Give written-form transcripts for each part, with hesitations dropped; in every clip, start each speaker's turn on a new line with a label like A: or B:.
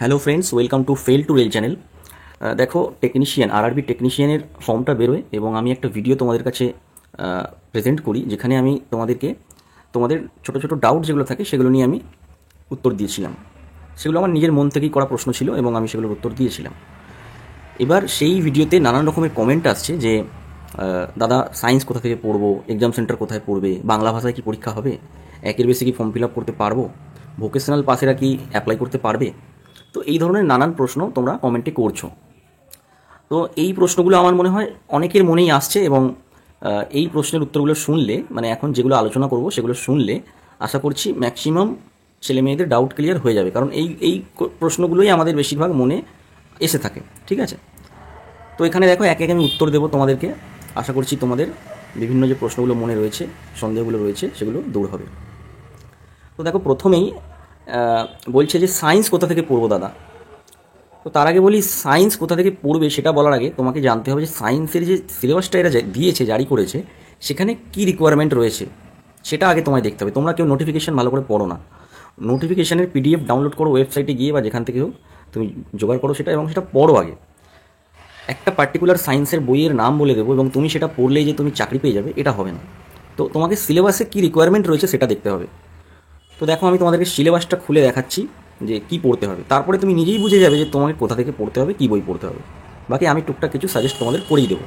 A: Hello friends, welcome to fail to rail channel. দেখো, technician RRB টেকনিশিয়ানের ফর্মটা বেরোয় এবং আমি একটা ভিডিও তোমাদের কাছে প্রেজেন্ট করি, যেখানে আমি তোমাদেরকে তোমাদের ছোটো ছোটো ডাউট যেগুলো থাকে সেগুলো নিয়ে আমি উত্তর দিয়েছিলাম। সেগুলো আমার নিজের মন থেকেই করা প্রশ্ন ছিল এবং আমি সেগুলোর উত্তর দিয়েছিলাম। এবার সেই ভিডিওতে নানান রকমের কমেন্ট আসছে যে দাদা, সায়েন্স কোথা থেকে পড়বো, এক্সাম সেন্টার কোথায় পড়বে, বাংলা ভাষায় কি পরীক্ষা হবে, একের বেশি কি ফর্ম ফিল আপ করতে পারবো, ভোকেশনাল পাসেরা কি অ্যাপ্লাই করতে পারবে। তো এই ধরনের নানান প্রশ্ন তোমরা কমেন্টে করছো। তো এই প্রশ্নগুলো আমার মনে হয় অনেকের মনেই আসছে এবং এই প্রশ্নের উত্তরগুলো শুনলে, মানে এখন যেগুলো আলোচনা করব সেগুলো শুনলে আশা করছি ম্যাক্সিমাম ছেলে মেয়েদের ডাউট ক্লিয়ার হয়ে যাবে, কারণ এই এই প্রশ্নগুলোই আমাদের বেশিরভাগ মনে এসে থাকে। ঠিক আছে, তো এখানে দেখো এক এক আমি উত্তর দেবো তোমাদেরকে। আশা করছি তোমাদের বিভিন্ন যে প্রশ্নগুলো মনে রয়েছে, সন্দেহগুলো রয়েছে, সেগুলো দূর হবে। তো দেখো, প্রথমেই বলছে যে সায়েন্স কোথা থেকে পড়বো দাদা। তো তার আগে বলি, সায়েন্স কোথা থেকে পড়বে সেটা বলার আগে তোমাকে জানতে হবে যে সায়েন্সের যে সিলেবাসটা এরা দিয়েছে, জারি করেছে, সেখানে কী রিকোয়ারমেন্ট রয়েছে সেটা আগে তোমায় দেখতে হবে। তোমরা কেউ নোটিফিকেশান ভালো করে পড়ো না। নোটিফিকেশানের পিডিএফ ডাউনলোড করো ওয়েবসাইটে গিয়ে বা যেখান থেকে হোক, তুমি জোগাড় করো সেটা এবং সেটা পড়ো আগে। একটা পার্টিকুলার সায়েন্সের বইয়ের নাম বলে দেবো এবং তুমি সেটা পড়লেই যে তুমি চাকরি পেয়ে যাবে, এটা হবে না। তো তোমাকে সিলেবাসে কী রিকোয়ারমেন্ট রয়েছে সেটা দেখতে হবে। তো দেখো, আমি তোমাদেরকে সিলেবাসটা খুলে দেখাচ্ছি যে কী পড়তে হবে, তারপরে তুমি নিজেই বুঝে যাবে যে তোমাকে কোথা থেকে পড়তে হবে, কী বই পড়তে হবে। বাকি আমি টুকটাক কিছু সাজেস্ট তোমাদের করেই দেবো।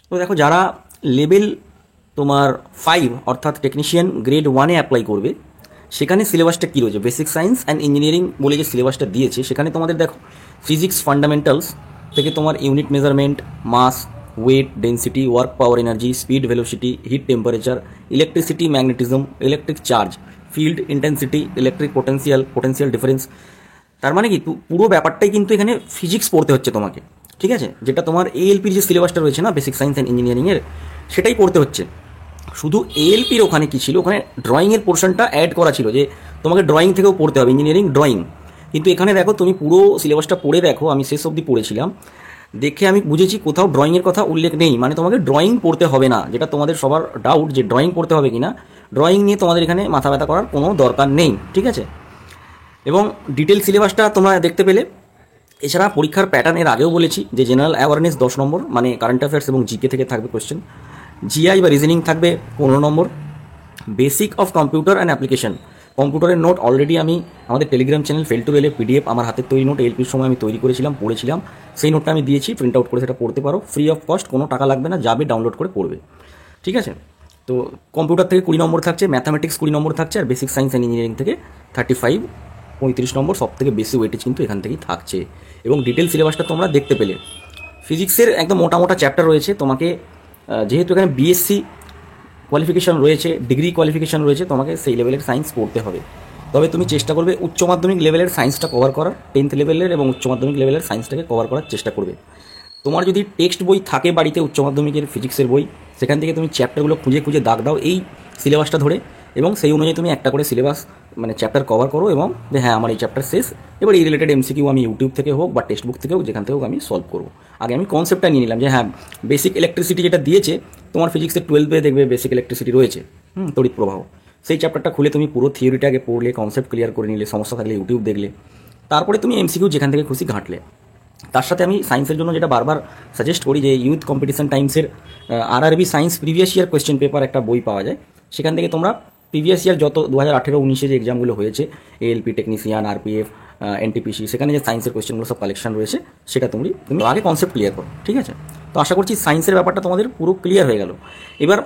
A: তো দেখো, যারা লেভেল তোমার 5 অর্থাৎ টেকনিশিয়ান গ্রেড 1-এ অ্যাপ্লাই করবে, সেখানে সিলেবাসটা কী রয়েছে, বেসিক সায়েন্স অ্যান্ড ইঞ্জিনিয়ারিং বলে যে সিলেবাসটা দিয়েছে, সেখানে তোমাদের দেখো ফিজিক্স ফান্ডামেন্টালস থেকে তোমার unit measurement, mass, weight, density, work power, energy, speed, velocity, heat, temperature, electricity, magnetism, electric charge, field intensity, electric potential difference. তার মানে কি, পুরো ব্যাপারটাই কিন্তু এখানে ফিজিক্স পড়তে হচ্ছে তোমাকে। ঠিক আছে, যেটা তোমার এএলপির যে সিলেবাসটা রয়েছে না, বেসিক সায়েন্স অ্যান্ড ইঞ্জিনিয়ারিংয়ের, সেটাই পড়তে হচ্ছে। শুধু এএলপির ওখানে কী ছিল, ওখানে ড্রয়িংয়ের পোর্শনটা অ্যাড করা ছিল যে তোমাকে ড্রয়িং থেকেও পড়তে হবে, ইঞ্জিনিয়ারিং ড্রয়িং। কিন্তু এখানে দেখো, তুমি পুরো সিলেবাসটা পড়ে দেখো, আমি শেষ অবধি পড়েছিলাম, দেখে আমি বুঝেছি কোথাও ড্রয়িংয়ের কথা উল্লেখ নেই। মানে তোমাকে ড্রয়িং পড়তে হবে না, যেটা তোমাদের সবার ডাউট যে ড্রয়িং পড়তে হবে কি না। ড্রয়িং নিয়ে তোমাদের এখানে মাথা ব্যথা করার কোনো দরকার নেই। ঠিক আছে, এবং ডিটেল সিলেবাসটা তোমরা দেখতে পেলে। এছাড়া পরীক্ষার প্যাটার্ন এর আগেও বলেছি যে জেনারেল অ্যাওয়ারনেস 10 নম্বর, মানে কারেন্ট অ্যাফেয়ার্স এবং জিকে থেকে থাকবে কোয়েশ্চেন। জিআই বা রিজনিং থাকবে 15 নম্বর। Basic of computer and application, কম্পিউটারের নোট অলরেডি আমি আমাদের টেলিগ্রাম চ্যানেল ফেল টু রেলে পিডিএফ, আমার হাতের তৈরি নোট এলপির সময় আমি তৈরি করেছিলাম, পড়েছিলাম। সেই নোটটা আমি দিয়েছি, প্রিন্ট আউট করে সেটা পড়তে পারো, ফ্রি অফ কস্ট, কোনো টাকা লাগবে না, যাবে ডাউনলোড করে পড়বে। ঠিক আছে, তো কম্পিউটার থেকে 20 নম্বর থাকছে, ম্যাথামেটিক্স 20 নম্বর থাকছে, আর বেসিক সায়েন্স অ্যান্ড ইঞ্জিনিয়ারিং থেকে 35 নম্বর, সব থেকে বেশি ওয়েটেজ কিন্তু এখান থেকেই থাকছে। এবং ডিটেল সিলেবাসটা তোমরা দেখতে পেলে। ফিজিক্সের একদম মোটা মোটা চ্যাপ্টার রয়েছে, তোমাকে যেহেতু এখানে বিএসসি কোয়ালিফিকেশান রয়েছে, ডিগ্রি কোয়ালিফিকেশান রয়েছে, তোমাকে সেই লেভেলের সায়েন্স পড়তে হবে। তবে তুমি চেষ্টা করবে উচ্চ মাধ্যমিক লেভেলের সায়েন্সটা কভার করার, 10th লেভেলের এবং উচ্চ মাধ্যমিক লেভেলের সায়েন্সটাকে কভার করার চেষ্টা করবে। তোমার যদি টেক্সট বই থাকে বাড়িতে, উচ্চ মাধ্যমিকের ফিজিক্সের বই, সেখান থেকে তুমি চ্যাপ্টারগুলো খুঁজে খুঁজে দাগ দাও এই সিলেবাসটা ধরে, এবং সেই অনুযায়ী তুমি একটা করে সিলেবাস মানে চ্যাপ্টার কভার করো, এবং যে হ্যাঁ আমার এই চ্যাপ্টার শেষ, এবার এই রিলেটেড এমসিকিউ আমি ইউটিউব থেকে হোক বা টেক্সট বুক থেকে হোক, যেখান থেকে হোক আমি সলভ করবো। আগে আমি কনসেপ্টটা নিয়ে নিলাম যে হ্যাঁ, বেসিক ইলেকট্রিসিটি যেটা দিয়েছে তোমার ফিজিক্সের 12-এ দেখবে বেসিক ইলেকট্রিসিটি রয়েছে, তড়িৎ প্রবাহ। সেই চ্যাপ্টারটা খুলে তুমি পুরো থিওরিটা আগে পড়লে, কনসেপ্ট ক্লিয়ার করে নিলে, সমস্যা থাকলে ইউটিউব দেখলে, তারপরে তুমি এমসিকিউ যেখান থেকে খুশি ঘাঁটলে। তার সাথে আমি সায়েন্সের জন্য যেটা বারবার সাজেস্ট করি, যে ইউথ কম্পিটিশন টাইমসের RRB science previous year question paper একটা বই পাওয়া যায়। সেখান থেকে তোমরা প্রিভিয়াস ইয়ার যত 2018-19 যে এক্সামগুলো হয়েছে, এএলপি, টেকনিশিয়ান, আরপিএফ, এনটিপিসি, সেখানে যে সায়েন্সের কোয়েশ্চেনগুলো সব কালেকশন রয়েছে, সেটা তুমি আগে কনসেপ্ট ক্লিয়ার করো। ঠিক আছে, তো আশা করছি সায়েন্সের ব্যাপারটা তোমাদের পুরো ক্লিয়ার হয়ে গেল। এবার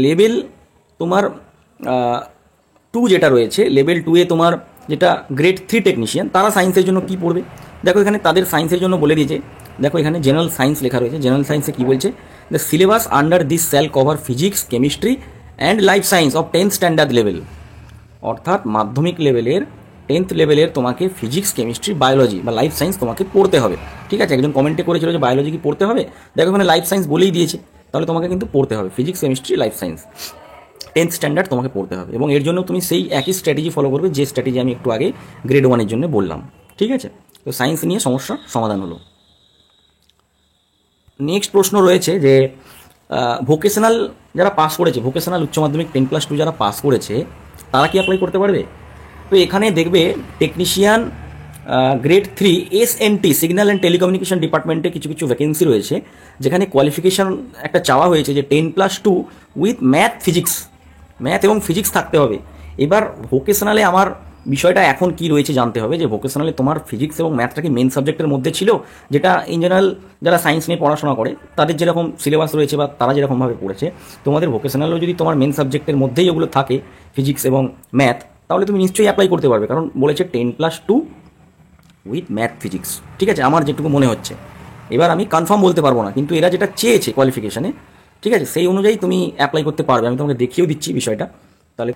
A: লেভেল তোমার 2 যেটা রয়েছে, লেভেল 2-এ তোমার যেটা গ্রেড 3 টেকনিশিয়ান, তারা সায়েন্সের জন্য কী পড়বে। দেখো, এখানে তাদের সায়েন্সের জন্য বলে দিয়েছে। দেখো, এখানে জেনারেল সায়েন্স লেখা রয়েছে। জেনারেল সায়েন্সে কী বলছে, the syllabus under this shall cover physics, chemistry and life science of 10th standard level. অর্থাৎ মাধ্যমিক লেভেলের 10th লেভেলের তোমাকে ফিজিক্স, কেমিস্ট্রি, বায়োলজি বা লাইফ সায়েন্স তোমাকে পড়তে হবে। ঠিক আছে, একজন কমেন্টে করেছিল যে বায়োলজি কি পড়তে হবে, দেখো এখানে লাইফ সায়েন্স বলেই দিয়েছে, তাহলে তোমাকে কিন্তু পড়তে হবে physics, chemistry, life science 10th standard তোমাকে পড়তে হবে। এবং এর জন্য তুমি সেই একই স্ট্র্যাটেজি ফলো করবে যে স্ট্র্যাটেজি আমি একটু আগে গ্রেড 1-এর জন্য বললাম। ঠিক আছে, তো সায়েন্স নিয়ে সমস্যা সমাধান হলো। নেক্সট প্রশ্ন রয়েছে যে ভোকেশনাল যারা পাস করেছে, ভোকেশনাল উচ্চ মাধ্যমিক 10+2 যারা পাস করেছে, তারা কি অ্যাপ্লাই করতে পারবে। তো এখানে দেখবে technician grade 3 SNT signal and telecommunication ডিপার্টমেন্টে কিছু কিছু ভ্যাকেন্সি রয়েছে, যেখানে কোয়ালিফিকেশান একটা চাওয়া হয়েছে যে 10+2 উইথ ম্যাথ এবং ফিজিক্স থাকতে হবে। এবার ভোকেশনালে আমার বিষয়টা এখন কি রয়েছে জানতে হবে, যে ভোকেশনালে তোমার ফিজিক্স এবং ম্যাথটা কি মেন সাবজেক্টের মধ্যে ছিল, যেটা ইন জেনারেল যারা সায়েন্স নিয়ে পড়াশোনা করে তাদের যেরকম সিলেবাস রয়েছে বা তারা যেরকমভাবে পড়েছে, তোমাদের ভোকেশনালও যদি তোমার মেন সাবজেক্টের মধ্যেই ওগুলো থাকে ফিজিক্স এবং ম্যাথ, তাহলে তুমি নিশ্চয়ই অ্যাপ্লাই করতে পারবে, কারণ বলেছে 10+2 উইথ ম্যাথ ফিজিক্স। ঠিক আছে, আমার যেটুকু মনে হচ্ছে, এবার আমি কনফার্ম বলতে পারবো না, কিন্তু এরা যেটা চেয়েছে কোয়ালিফিকেশানে, ঠিক আছে, সেই অনুযায়ী তুমি অ্যাপ্লাই করতে পারবে। আমি তোমাকে দেখিয়েও দিচ্ছি বিষয়টা। তাহলে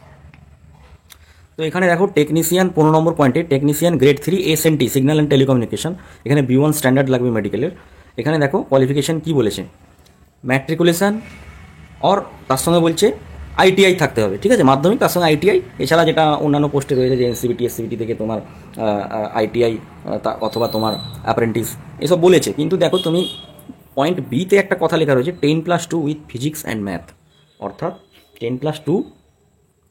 A: তো এখানে দেখো টেকনিশিয়ান 15 নম্বর পয়েন্টে technician grade 3 SNT signal and telecommunication, এখানে B1 স্ট্যান্ডার্ড লাগবে মেডিকেলের। এখানে দেখো কোয়ালিফিকেশান কি বলেছে, ম্যাট্রিকুলেশন অর তার সঙ্গে বলছে ITI থাকতে হবে। ঠিক আছে, মাধ্যমিক তার সঙ্গে ITI, এছাড়া যেটা অন্যান্য পোস্টে রয়েছে যে NCVT SCVT থেকে তোমার ITI অথবা তোমার অ্যাপ্রেন্টিস এসব বলেছে। কিন্তু দেখো তুমি পয়েন্ট বিতে একটা কথা লেখা রয়েছে 10+2 উইথ ফিজিক্স অ্যান্ড ম্যাথ, অর্থাৎ 10+2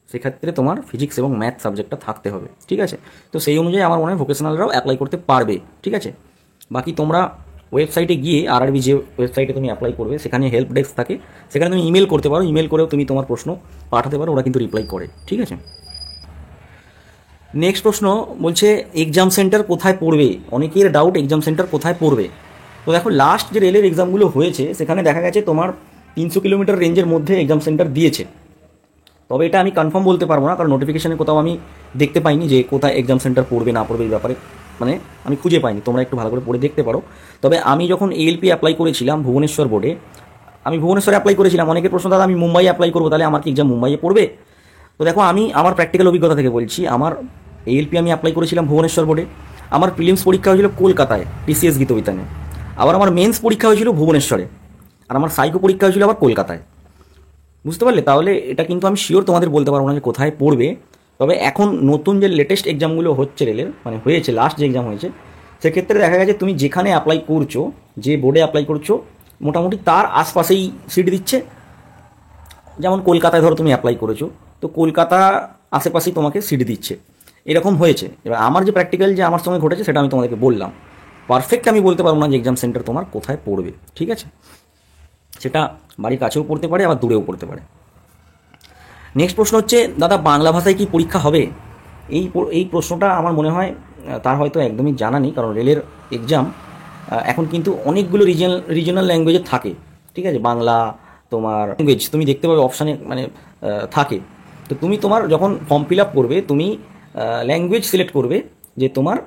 A: সেক্ষেত্রে তোমার ফিজিক্স এবং ম্যাথ সাবজেক্টটা থাকতে হবে। ঠিক আছে, তো সেই অনুযায়ী আমার মনে হয় ভোকেশনালরাও অ্যাপ্লাই করতে পারবে। ঠিক আছে, বাকি তোমরা ওয়েবসাইটে গিয়ে RRB যে ওয়েবসাইটে তুমি অ্যাপ্লাই করবে সেখানে হেল্প ডেস্ক থাকে, সেখানে তুমি ইমেল করতে পারো, ইমেল করেও তুমি তোমার প্রশ্ন পাঠাতে পারো, ওরা কিন্তু রিপ্লাই করে। ঠিক আছে, নেক্সট প্রশ্ন বলছে এক্সাম সেন্টার কোথায় পড়বে, অনেকের ডাউট এক্সাম সেন্টার কোথায় পড়বে। তো দেখো লাস্ট যে রেলের এক্সামগুলো হয়েছে সেখানে দেখা গেছে তোমার 300 কিলোমিটার রেঞ্জের মধ্যে এক্সাম সেন্টার দিয়েছে, তবে এটা আমি কনফার্ম বলতে পারবো না, কারণ নোটিফিকেশানে কোথাও আমি দেখতে পাইনি যে কোথায় এক্সাম সেন্টার পড়বে না পড়বে এই ব্যাপারে, মানে আমি খুঁজে পাইনি। তোমরা একটু ভালো করে পড়ে দেখতে পারো। তবে আমি যখন ALP অ্যাপ্লাই করেছিলাম ভুবনেশ্বর বোর্ডে, আমি ভুবনেশ্বরে অ্যাপ্লাই করেছিলাম, অনেকের প্রশ্ন দাদা আমি মুম্বাই অ্যাপ্লাই করবো, তাহলে আমার কি এক্সাম মুম্বাইয়ে পড়বে? তো দেখো আমি আমার প্র্যাকটিক্যাল অভিজ্ঞতা থেকে বলছি, আমার ALP আমি অ্যাপ্লাই করেছিলাম ভুবনেশ্বর বোর্ডে, আমার প্রিলিমস পরীক্ষা হয়েছিল কলকাতায় TCS গীতবিতানে, আবার আমার মেন্স পরীক্ষা হয়েছিল ভুবনেশ্বরে, আর আমার সাইকো পরীক্ষা হয়েছিল আবার কলকাতায়। বুঝতে পারলে? তাহলে এটা কিন্তু আমি শিওর তোমাদের বলতে পারবো না যে কোথায় পড়বে। তবে এখন নতুন যে লেটেস্ট এক্সামগুলো হচ্ছে রেলের, মানে হয়েছে লাস্ট যে এক্সাম হয়েছে, সেক্ষেত্রে দেখা গেছে তুমি যেখানে অ্যাপ্লাই করছো, যে বোর্ডে অ্যাপ্লাই করছো, মোটামুটি তার আশপাশেই সিট দিচ্ছে। যেমন কলকাতায় ধরো তুমি অ্যাপ্লাই করেছো, তো কলকাতা আশেপাশেই তোমাকে সিট দিচ্ছে, এরকম হয়েছে। এবার আমার যে প্র্যাকটিক্যাল যে আমার সঙ্গে ঘটেছে সেটা আমি তোমাদেরকে বললাম। পারফেক্ট আমি বলতে পারবো না যে এক্সাম সেন্টার তোমার কোথায় পড়বে। ঠিক আছে, সেটা বাড়ির কাছেও পড়তে পারে আবার দূরেও পড়তে পারে। নেক্সট প্রশ্ন হচ্ছে দাদা বাংলা ভাষায় কি পরীক্ষা হবে? এই প্রশ্নটা আমার মনে হয় তার হয়তো একদমই জানা নেই, কারণ রেলের এক্সাম এখন কিন্তু অনেকগুলো রিজনাল ল্যাঙ্গুয়েজে থাকে। ঠিক আছে, বাংলা তোমার ল্যাঙ্গুয়েজ তুমি দেখতে পাবে অপশানে মানে থাকে। তো তুমি তোমার যখন ফর্ম ফিল আপ করবে তুমি ল্যাঙ্গুয়েজ সিলেক্ট করবে, যে তোমার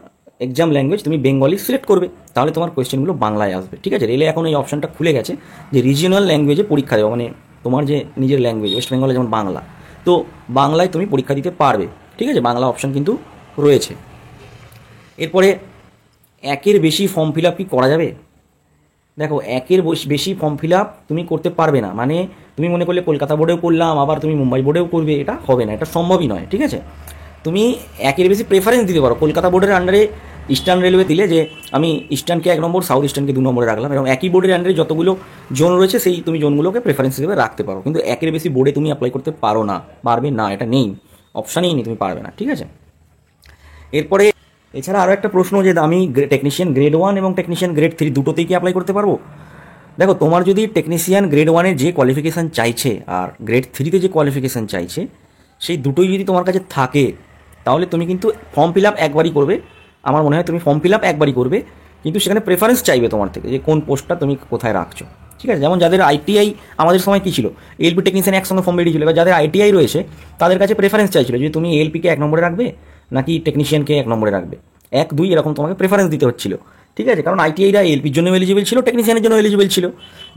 A: এক্সাম ল্যাঙ্গুয়েজ তুমি বেঙ্গলি সিলেক্ট করবে, তাহলে তোমার কোয়েশ্চেনগুলো বাংলায় আসবে। ঠিক আছে, রেলে এখন এই অপশানটা খুলে গেছে যে রিজিওনাল ল্যাঙ্গুয়েজে পরীক্ষা দেওয়া, মানে তোমার যে নিজের ল্যাঙ্গুয়েজ ওয়েস্ট বেঙ্গলে যেমন বাংলা, তো বাংলায় তুমি পরীক্ষা দিতে পারবে। ঠিক আছে, বাংলা অপশান কিন্তু রয়েছে। এরপরে একের বেশি ফর্ম ফিল আপ কি করা যাবে? দেখো একের বেশি ফর্ম ফিল আপ তুমি করতে পারবে না, মানে তুমি মনে করলে কলকাতা বোর্ডেও করলাম আবার তুমি মুম্বাই বোর্ডেও করবে, এটা হবে না, এটা সম্ভবই নয়। ঠিক আছে, তুমি একের বেশি প্রেফারেন্স দিতে পারো। কলকাতা বোর্ডের আন্ডারে ইস্টার্ন রেলওয়ে দিলে যে আমি ইস্টার্নকে 1 নম্বর, সাউথ ইস্টার্নকে 2 নম্বরে রাখলাম, এবং একই বোর্ডের আন্ডারে যতগুলো জোন রয়েছে সেই তুমি জোনগুলোকে প্রেফারেন্স হিসেবে রাখতে পারো। কিন্তু একের বেশি বোর্ডে তুমি অ্যাপ্লাই করতে পারো না, পারবে না, এটা নেই, অপশানেই নেই, তুমি পারবে না। ঠিক আছে, এরপরে এছাড়া আরও একটা প্রশ্ন যে আমি টেকনিশিয়ান গ্রেড 1 এবং টেকনিশিয়ান গ্রেড 3 দুটোতেই কি অ্যাপ্লাই করতে পারবো? দেখো তোমার যদি টেকনিশিয়ান গ্রেড 1-এর যে কোয়ালিফিকেশান চাইছে আর গ্রেড 3-তে যে কোয়ালিফিকেশান চাইছে, সেই দুটোই যদি তোমার কাছে থাকে, তাহলে তুমি কিন্তু ফর্ম ফিল আপ একবারই করবে। আমার মনে হয় তুমি ফর্ম ফিল আপ একবারই করবে, কিন্তু সেখানে প্রেফারেন্স চাইবে তোমার থেকে যে কোন পোস্টটা তুমি কোথায় রাখছো। ঠিক আছে, যেমন যাদের ITI আমাদের সময় কী ছিল, ALP টেকনিশিয়ান একসঙ্গে ফর্ম বেরিয়েছিল, এবার যাদের ITI রয়েছে তাদের কাছে প্রেফারেন্স চাইছিল যে তুমি ALPকে 1 নম্বরে রাখবে নাকি টেকনিশিয়ানকে 1 নম্বরে রাখবে, 1, 2 এরকম তোমাকে প্রেফারেন্স দিতে হচ্ছিল। ঠিক আছে, কারণ ITIরা ALPর জন্য এলিজিবল ছিল, টেকনিশিয়ানের জন্য এলিজিবল ছিল,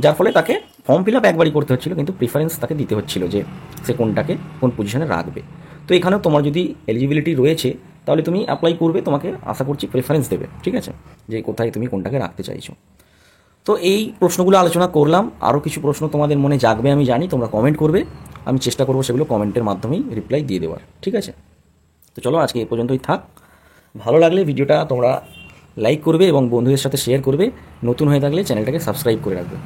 A: যার ফলে তাকে ফর্ম ফিল আপ একবারই করতে হচ্ছিল, কিন্তু প্রিফারেন্স তাকে দিতে হচ্ছিল যে সে কোনটাকে কোন পজিশনে রাখবে। তো এখানেও তোমার যদি এলিজিবিলিটি রয়েছে তাহলে তুমি অ্যাপ্লাই করবে, তোমাকে আশা করছি প্রেফারেন্স দেবে। ঠিক আছে, যে কোথায় তুমি কোনটাকে রাখতে চাইছো। তো এই প্রশ্নগুলো আলোচনা করলাম, আরও কিছু প্রশ্ন তোমাদের মনে জাগবে আমি জানি, তোমরা কমেন্ট করবে, আমি চেষ্টা করবো সেগুলো কমেন্টের মাধ্যমেই রিপ্লাই দিয়ে দেওয়ার। ঠিক আছে, তো চলো আজকে এ পর্যন্তই থাক। ভালো লাগলে ভিডিওটা তোমরা লাইক করবে এবং বন্ধুদের সাথে শেয়ার করবে, নতুন হয়ে থাকলে চ্যানেলটাকে সাবস্ক্রাইব করে রাখবে।